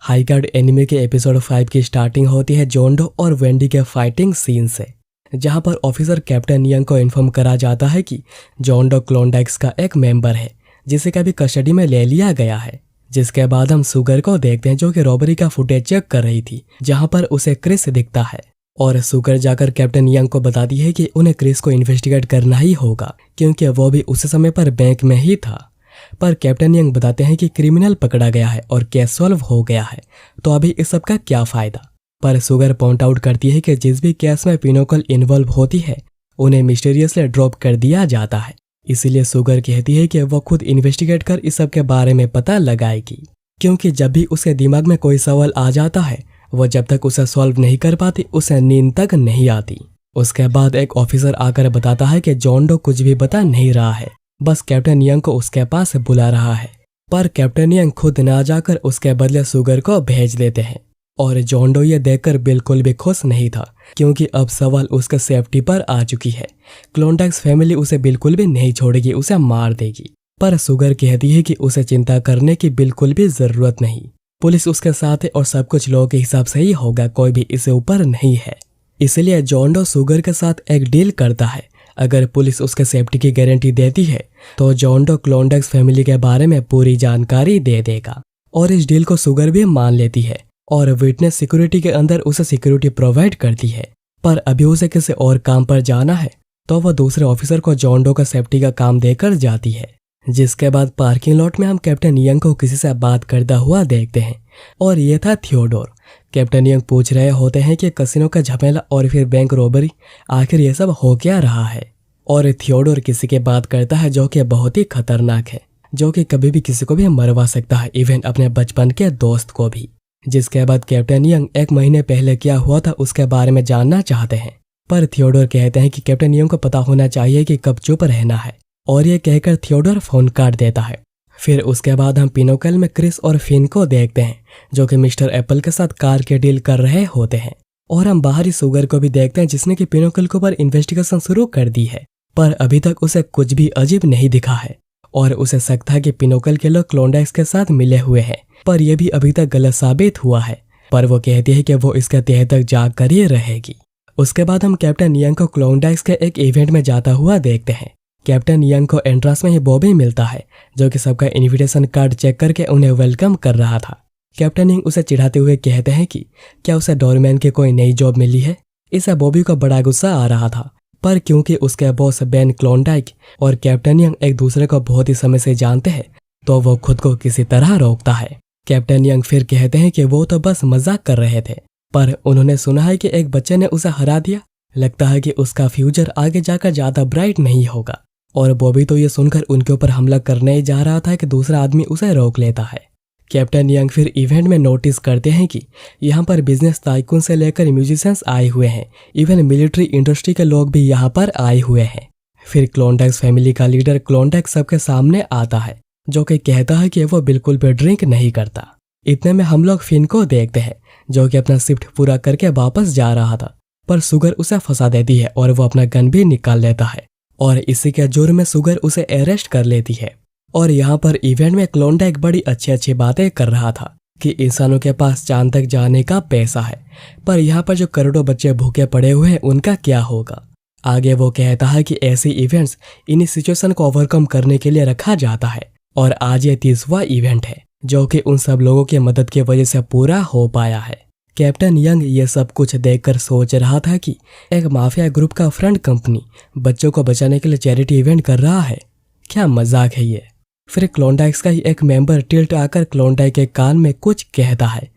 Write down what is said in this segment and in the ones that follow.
High guard anime के episode 5 की starting होती है जॉन डो और वेंडी के फाइटिंग सीन से, जहां पर ऑफिसर कैप्टन यंग को इन्फॉर्म करा जाता है कि जॉन डो क्लोनडाइक्स का एक मेंबर है जिसे कभी कस्टडी में ले लिया गया है। जिसके बाद हम सुगर को देखते हैं जो कि रॉबरी का फुटेज चेक कर रही थी, जहां पर उसे क्रिस दिखता है और सुगर जाकर कैप्टन यंग को बताती है कि उन्हें क्रिस को इन्वेस्टिगेट करना ही होगा क्योंकि वो भी उस समय पर बैंक में ही था। पर कैप्टन यंग बताते हैं कि क्रिमिनल पकड़ा गया है और केस सॉल्व हो गया है, तो अभी इस सब का क्या फायदा। पर सुगर पॉइंट आउट करती है कि जिस भी केस में पिनोकल इन्वॉल्व होती है उन्हें मिस्टीरियसली ड्रॉप कर दिया जाता है। इसीलिए सुगर कहती है कि वो खुद इन्वेस्टिगेट कर इस सब के बारे में पता लगाएगी, क्योंकि जब भी उसके दिमाग में कोई सवाल आ जाता है वो जब तक उसे सॉल्व नहीं कर पाती उसे नींद तक नहीं आती। उसके बाद एक ऑफिसर आकर बताता है कि जॉन डो कुछ भी बता नहीं रहा है, बस कैप्टन यंग को उसके पास बुला रहा है। पर कैप्टन यंग खुद ना जाकर उसके बदले सुगर को भेज देते हैं और जॉन डो ये देखकर बिल्कुल भी खुश नहीं था, क्योंकि अब सवाल उसके सेफ्टी पर आ चुकी है। क्लोनडाइक्स फैमिली उसे बिल्कुल भी नहीं छोड़ेगी, उसे मार देगी। पर सुगर कहती है कि उसे चिंता करने की बिल्कुल भी जरूरत नहीं, पुलिस उसके साथ है और सब कुछ लोगों के हिसाब से ही होगा, कोई भी इससे ऊपर नहीं है। इसलिए जॉन डो सुगर के साथ एक डील करता है, अगर पुलिस उसके सेफ्टी की गारंटी देती है तो जॉन डो क्लोनडाइक्स फैमिली के बारे में पूरी जानकारी दे देगा। और इस डील को सुगर भी मान लेती है और विटनेस सिक्योरिटी के अंदर उसे सिक्योरिटी प्रोवाइड करती है। पर अभी उसे किसी और काम पर जाना है तो वह दूसरे ऑफिसर को जॉन डो का सेफ्टी का काम देकर जाती है। जिसके बाद पार्किंग लॉट में हम कैप्टन यंग को किसी से बात करता हुआ देखते हैं और ये था थियोडोर। कैप्टन यंग पूछ रहे होते हैं कि कसिनो का झमेला और फिर बैंक रॉबरी, आखिर ये सब हो क्या रहा है। और थियोडोर किसी की बात करता है जो कि बहुत ही खतरनाक है, जो कि कभी भी किसी को भी मरवा सकता है, इवन अपने बचपन के दोस्त को भी। जिसके बाद कैप्टन यंग एक महीने पहले क्या हुआ था उसके बारे में जानना चाहते हैं, पर थियोडोर कहते हैं कि कैप्टन यंग को पता होना चाहिए कि कब चुप रहना है, और ये कहकर थियोडोर फोन काट देता है। फिर उसके बाद हम पिनोकल में क्रिस और फिन को देखते हैं जो कि मिस्टर एप्पल के साथ कार के डील कर रहे होते हैं। और हम बाहरी सुगर को भी देखते हैं जिसने कि पिनोकल के ऊपर इन्वेस्टिगेशन शुरू कर दी है, पर अभी तक उसे कुछ भी अजीब नहीं दिखा है और उसे शक था कि पिनोकल के लोग क्लोनडाइक्स के साथ मिले हुए हैं, पर यह भी अभी तक गलत साबित हुआ है। पर वो कहती है कि वो इसके तह तक जाग कर ही रहेगी। उसके बाद हम कैप्टन यंग को क्लोनडाइक्स के एक इवेंट में जाता हुआ देखते हैं। कैप्टन यंग को एंट्रेंस में ही बॉबी मिलता है जो कि सबका इन्विटेशन कार्ड चेक करके उन्हें वेलकम कर रहा था। कैप्टन यंग उसे चिढ़ाते हुए कहते हैं कि क्या उसे डोरमैन की कोई नई जॉब मिली है। इसे बॉबी को बड़ा गुस्सा आ रहा था, पर क्योंकि उसके बॉस बेन क्लोनडाइक और कैप्टन यंग एक दूसरे को बहुत ही समय से जानते हैं तो वो खुद को किसी तरह रोकता है। कैप्टन यंग फिर कहते हैं कि वो तो बस मजाक कर रहे थे, पर उन्होंने सुना है कि एक बच्चे ने उसे हरा दिया, लगता है कि उसका फ्यूचर आगे जाकर ज्यादा ब्राइट नहीं होगा। और बॉबी तो ये सुनकर उनके ऊपर हमला करने ही जा रहा था कि दूसरा आदमी उसे रोक लेता है। कैप्टन यंग फिर इवेंट में नोटिस करते हैं कि यहाँ पर बिजनेस टाइकून से लेकर म्यूजिशियंस आए हुए हैं, इवन मिलिट्री इंडस्ट्री के लोग भी यहाँ पर आए हुए हैं। फिर क्लोनडाइक्स फैमिली का लीडर क्लोनडाइक्स सबके सामने आता है जो कि कहता है कि वो बिल्कुल भी ड्रिंक नहीं करता। इतने में हम लोग फिन को देखते हैं जो कि अपना शिफ्ट पूरा करके वापस जा रहा था, पर सुगर उसे फंसा देती है और वो अपना गन भी निकाल लेता है और इसी के जुर्म में सुगर उसे अरेस्ट कर लेती है। और यहाँ पर इवेंट में क्लोनडाइक बड़ी अच्छी बातें कर रहा था कि इंसानों के पास चांद तक जाने का पैसा है, पर यहाँ पर जो करोड़ों बच्चे भूखे पड़े हुए हैं उनका क्या होगा। आगे वो कहता है कि ऐसे इवेंट्स इन्हीं सिचुएशन को ओवरकम करने के लिए रखा जाता है और आज ये 30वां इवेंट है जो कि उन सब लोगों की मदद की वजह से पूरा हो पाया है। कैप्टन यंग ये सब कुछ देखकर सोच रहा था कि एक माफिया ग्रुप का फ्रंट कंपनी बच्चों को बचाने के लिए चैरिटी इवेंट कर रहा है, क्या मजाक है ये। फिर क्लोनडाइक्स का ही एक मेंबर टिल्ट आकर क्लोनडाइक के कान में कुछ कहता है,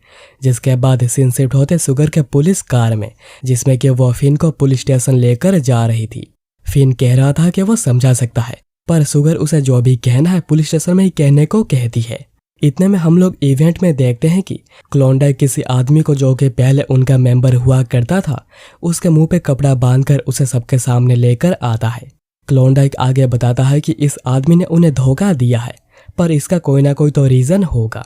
जिसके बाद सीन शिफ्ट होते सुगर के पुलिस कार में, जिसमें कि वो फिन को पुलिस स्टेशन लेकर जा रही थी। फिन कह रहा था कि वो समझा सकता है, पर सुगर उसे जो भी कहना है पुलिस स्टेशन में ही कहने को कहती है। इतने में हम लोग इवेंट में देखते हैं कि क्लोनडाइक किसी आदमी को जो कि पहले उनका मेंबर हुआ करता था उसके मुंह पे कपड़ा बांधकर उसे सबके सामने लेकर आता है। क्लोनडाइक आगे बताता है कि इस आदमी ने उन्हें धोखा दिया है, पर इसका कोई ना कोई तो रीजन होगा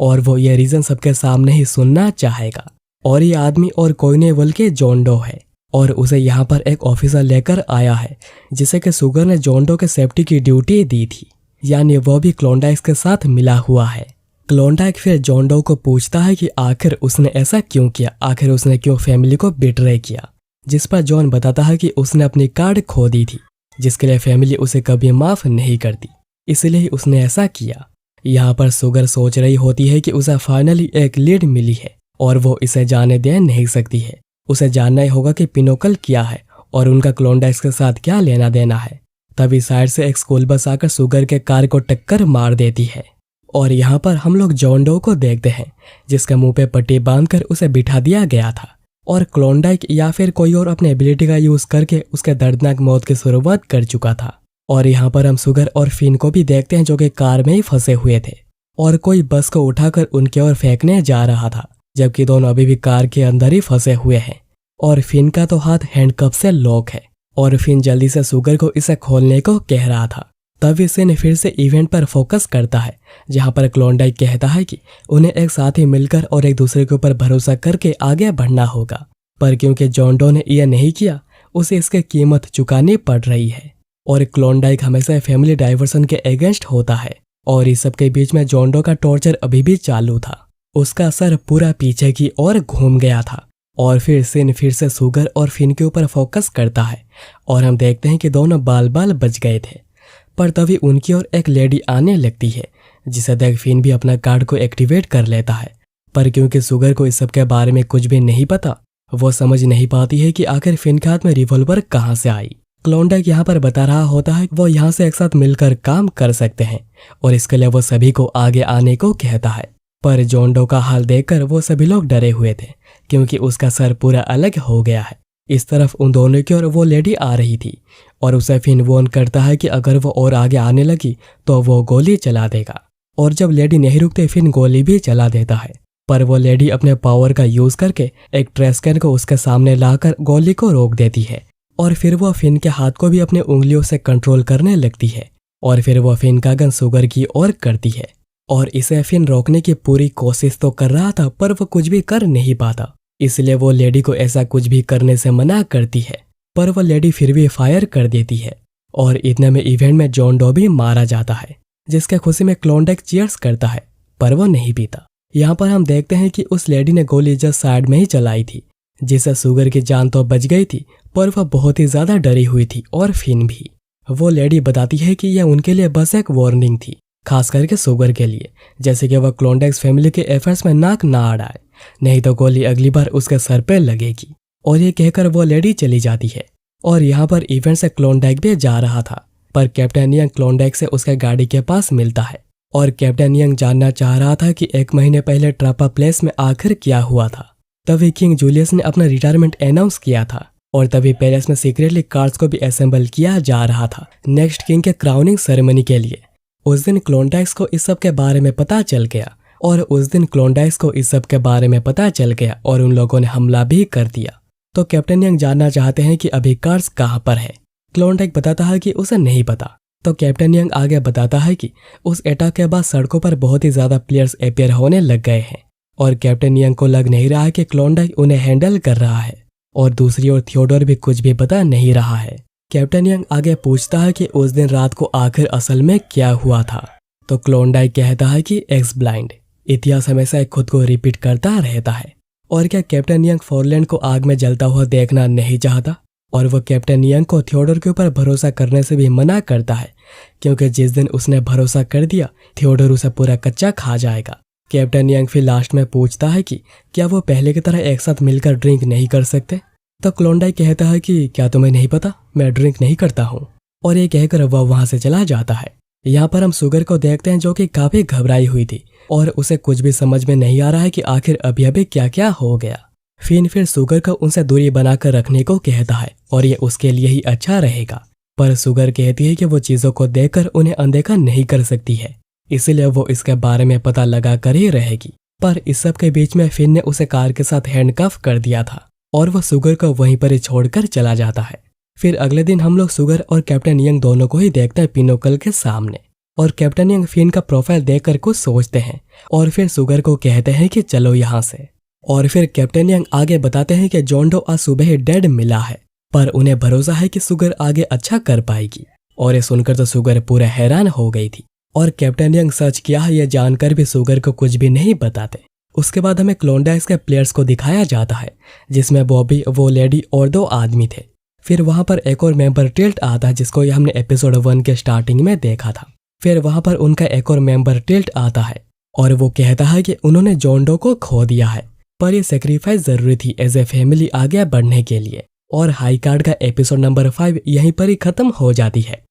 और वो ये रीजन सबके सामने ही सुनना चाहेगा। और ये आदमी और कोई नहीं बल्कि जॉन डो है और उसे यहाँ पर एक ऑफिसर लेकर आया है जिसे कि सुगर ने जॉन डो के सेफ्टी की ड्यूटी दी थी, यानी वो भी क्लोनडाइक्स के साथ मिला हुआ है। क्लोंडाइक फिर जॉन डो को पूछता है कि आखिर उसने ऐसा क्यों किया, आखिर उसने क्यों फैमिली को बिट्रे किया। जिस पर जॉन बताता है कि उसने अपनी कार्ड खो दी थी, जिसके लिए फैमिली उसे कभी माफ नहीं करती, इसलिए ही उसने ऐसा किया। यहाँ पर सुगर सोच रही होती है कि उसे फाइनली एक लीड मिली है और वो इसे जाने दे नहीं सकती है। उसे जानना ही होगा कि पिनोकल क्या है और उनका क्लोंडाइक के साथ क्या लेना देना है। तभी साइड से एक स्कूल बस आकर सुगर के कार को टक्कर मार देती है और यहाँ पर हम लोग जॉन डो को देखते हैं, जिसके मुंह पे पट्टी बांधकर उसे बिठा दिया गया था और क्लोंडाइक या फिर कोई और अपने एबिलिटी का यूज करके उसके दर्दनाक मौत की शुरुआत कर चुका था। और यहाँ पर हम सुगर और फिन को भी देखते हैं, जो कि कार में ही फंसे हुए थे और कोई बस को उठाकर उनके ओर फेंकने जा रहा था, जबकि दोनों अभी भी कार के अंदर ही फंसे हुए हैं। और फिन का तो हाथ हैंडकफ से लॉक है और फिन जल्दी से सुगर को इसे खोलने को कह रहा था। तभी सिन फिर से इवेंट पर फोकस करता है, जहां पर क्लोंडाइक कहता है कि उन्हें एक साथ ही मिलकर और एक दूसरे के ऊपर भरोसा करके आगे बढ़ना होगा, पर क्योंकि जॉन डो ने यह नहीं किया, उसे इसकी कीमत चुकानी पड़ रही है। और क्लोंडाइक हमेशा फैमिली डाइवर्सन के अगेंस्ट होता है और इस सब के बीच में जॉन डो का टॉर्चर अभी भी चालू था। उसका सर पूरा पीछे की ओर घूम गया था। और फिर सिन फिर से सुगर और फिन के ऊपर फोकस करता है और हम देखते हैं कि दोनों बाल बाल बच गए थे। पर तभी उनकी ओर एक लेडी आने लगती है, जिसे देख फिन भी अपना कार्ड को एक्टिवेट कर लेता है। पर क्योंकि सुगर को इस सब के बारे में कुछ भी नहीं पता, वो समझ नहीं पाती है कि आखिर फिन के हाथ में रिवॉल्वर कहाँ से आई। क्लोंडाइक यहाँ पर बता रहा होता है कि वो यहाँ से एक साथ मिलकर काम कर सकते हैं और इसके लिए वो सभी को आगे आने को कहता है। पर जॉन डो का हाल देखकर वो सभी लोग डरे हुए थे, क्योंकि उसका सर पूरा अलग हो गया है। इस तरफ उन दोनों की ओर वो लेडी आ रही थी और उसे फिन वॉर्न करता है कि अगर वो और आगे आने लगी तो वो गोली चला देगा। और जब लेडी नहीं रुकते, फिन गोली भी चला देता है। पर वो लेडी अपने पावर का यूज करके एक ट्रेश कैन को उसके सामने लाकर गोली को रोक देती है और फिर वो फिन के हाथ को भी अपनी उंगलियों से कंट्रोल करने लगती है और फिर वो फिन का गन सुगर की ओर करती है। और इसे फिन रोकने की पूरी कोशिश तो कर रहा था, पर वो कुछ भी कर नहीं पाता, इसलिए वो लेडी को ऐसा कुछ भी करने से मना करती है। पर वो लेडी फिर भी फायर कर देती है और इतने में इवेंट में जॉन डो भी मारा जाता है, जिसके खुशी में क्लोंडाइक चीयर्स करता है, पर वो नहीं पीता। यहाँ पर हम देखते हैं कि उस लेडी ने गोली जस्ट साइड में ही चलाई थी, जिससे सुगर की जान तो बच गई थी, पर वह बहुत ही ज्यादा डरी हुई थी और फिन भी। वो लेडी बताती है कि यह उनके लिए बस एक वार्निंग थी, खास करके सुगर के लिए, जैसे कि वह क्लोंडाइक फैमिली के एफर्ट्स में नाक ना अड़ाए, नहीं तो गोली अगली बार उसके सर पे लगेगी। और ये कहकर वो लेडी चली जाती है। और यहाँ पर इवेंट से क्लोंडाइक भी जा रहा था, पर कैप्टन यंग क्लोंडाइक से उसके गाड़ी के पास मिलता है और कैप्टन यंग जानना चाह रहा था कि 1 महीने पहले ट्रापा प्लेस में आखिर क्या हुआ था। तभी किंग जूलियस ने अपना रिटायरमेंट अनाउंस किया था और तभी पैलेस में सीक्रेटली कार्ड्स को भी असेंबल किया जा रहा था नेक्स्ट किंग के क्राउनिंग सेरेमनी के लिए। उस दिन क्लोंडाइक्स को इस सब के बारे में पता चल गया और उन लोगों ने हमला भी कर दिया। तो कैप्टन यंग जानना चाहते हैं कि अभी कार्ड्स कहाँ पर है। क्लोंडाइक बताता है कि उसे नहीं पता। तो कैप्टन यंग आगे बताता है कि उस अटैक के बाद सड़कों पर बहुत ही ज्यादा प्लेयर्स अपीयर होने लग गए हैं और कैप्टन यंग को लग नहीं रहा है कि क्लोंडाइक उन्हें हैंडल कर रहा है। और दूसरी ओर थियोडोर भी कुछ भी पता नहीं रहा है। कैप्टन यंग आगे पूछता है कि उस दिन रात को आखिर असल में क्या हुआ था। तो क्लोंडाइक कहता है कि एक्स ब्लाइंड, इतिहास हमेशा खुद को रिपीट करता रहता है। और क्या कैप्टन यंग फोरलैंड को आग में जलता हुआ देखना नहीं चाहता? और वो कैप्टन यंग को थियोडोर के ऊपर भरोसा करने से भी मना करता है, क्योंकि जिस दिन उसने भरोसा कर दिया थियोडोर उसे पूरा कच्चा खा जाएगा। कैप्टन यंग फिर लास्ट में पूछता है कि क्या वो पहले की तरह एक साथ मिलकर ड्रिंक नहीं कर सकते? तो क्लोंडाइक कहता है कि क्या तुम्हें नहीं पता, मैं ड्रिंक नहीं करता हूँ। और ये कहकर वह वहां से चला जाता है। यहाँ पर हम सुगर को देखते हैं, जो कि काफी घबराई हुई थी और उसे कुछ भी समझ में नहीं आ रहा है कि आखिर अभी अभी क्या क्या हो गया। फिन फिर सुगर को उनसे दूरी बनाकर रखने को कहता है और ये उसके लिए ही अच्छा रहेगा। पर सुगर कहती है कि वो चीजों को देखकर उन्हें अनदेखा नहीं कर सकती है, इसलिए वो इसके बारे में पता लगा कर ही रहेगी। पर इस सब के बीच में फिन ने उसे कार के साथ हैंडकफ कर दिया था और वह सुगर को वहीं पर ही छोड़कर चला जाता है। फिर अगले दिन हम लोग सुगर और कैप्टन यंग दोनों को ही देखते हैं पिनोकल के सामने। और कैप्टन यंग फिन का प्रोफाइल देखकर कुछ सोचते हैं और फिर सुगर को कहते हैं कि चलो यहाँ से। और फिर कैप्टन यंग आगे बताते हैं कि जॉन डो आज सुबह ही डेड मिला है, पर उन्हें भरोसा है कि सुगर आगे अच्छा कर पाएगी। और ये सुनकर तो सुगर पूरा हैरान हो गई थी और कैप्टन यंग सच क्या है यह जानकर भी सुगर को कुछ भी नहीं बताते। उसके बाद हमें क्लोनडाइक्स के प्लेयर्स को दिखाया जाता है, जिसमें बॉबी, वो लेडी और 2 आदमी थे। फिर वहां पर एक और मेंबर टिल्ट आता है, जिसको हमने एपिसोड 1 के स्टार्टिंग में देखा था। फिर वहां पर उनका एक और मेंबर टिल्ट आता है और वो कहता है कि उन्होंने जॉन डो को खो दिया है, पर ये सेक्रीफाइस जरूरी थी एज ए फैमिली आगे बढ़ने के लिए। और हाई कार्ड का एपिसोड नंबर 5 यहीं पर ही खत्म हो जाती है।